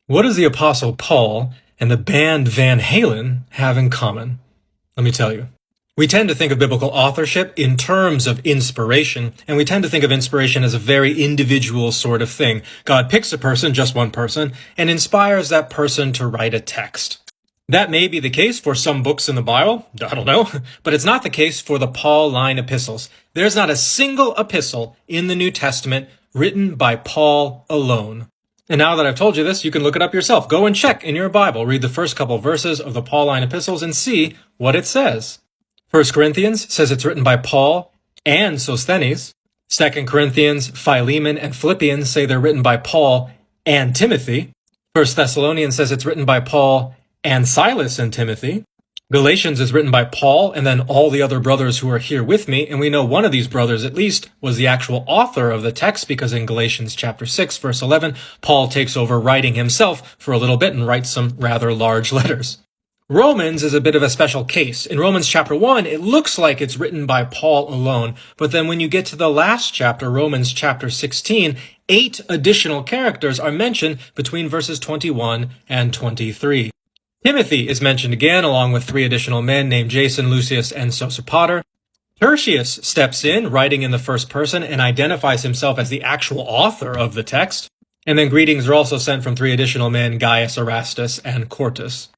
What does the Apostle Paul and the band Van Halen have in common? Let me tell you. We tend to think of biblical authorship in terms of inspiration, and we tend to think of inspiration as a very individual sort of thing. God picks a person, just one person, and inspires that person to write a text. That may be the case for some books in the Bible, I don't know, but it's not the case for the Pauline epistles. There's not a single epistle in the New Testament written by Paul alone. And now that I've told you this, you can look it up yourself. Go and check in your Bible, read the first couple verses of the Pauline epistles and see what it says. 1 Corinthians says it's written by Paul and Sosthenes. 2 Corinthians, Philemon, and Philippians say they're written by Paul and Timothy. 1 Thessalonians says it's written by Paul and Silas and Timothy. Galatians is written by Paul and then all the other brothers who are here with me, and we know one of these brothers at least was the actual author of the text, because in Galatians chapter 6 verse 11, Paul takes over writing himself for a little bit and writes some rather large letters. Romans is a bit of a special case. In Romans chapter 1, it looks like it's written by Paul alone, but then when you get to the last chapter, Romans chapter 16, 8 additional characters are mentioned between verses 21 and 23. Timothy is mentioned again, along with 3 additional men named Jason, Lucius, and Sosipater. Tertius steps in, writing in the first person, and identifies himself as the actual author of the text. And then greetings are also sent from 3 additional men, Gaius, Erastus, and Quartus.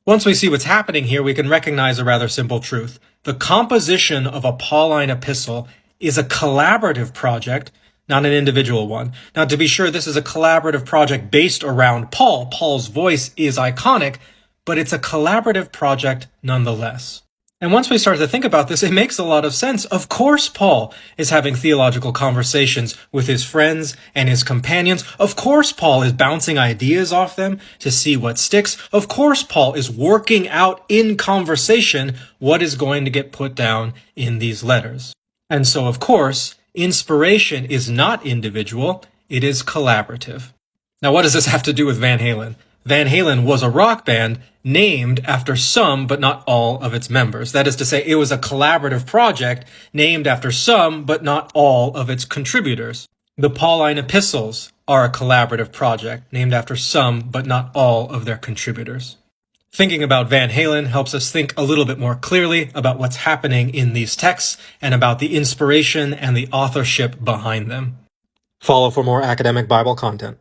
Once we see what's happening here, we can recognize a rather simple truth. The composition of a Pauline epistle is a collaborative project, not an individual one. Now, to be sure, this is a collaborative project based around Paul. Paul's voice is iconic, but it's a collaborative project nonetheless. And once we start to think about this, it makes a lot of sense. Of course Paul is having theological conversations with his friends and his companions. Of course Paul is bouncing ideas off them to see what sticks. Of course Paul is working out in conversation what is going to get put down in these letters. And so, of course, inspiration is not individual, it is collaborative. Now, what does this have to do with Van Halen? Van Halen was a rock band named after some but not all of its members. That is to say, it was a collaborative project named after some but not all of its contributors. The Pauline epistles are a collaborative project named after some but not all of their contributors. Thinking about Van Halen helps us think a little bit more clearly about what's happening in these texts and about the inspiration and the authorship behind them. Follow for more academic Bible content.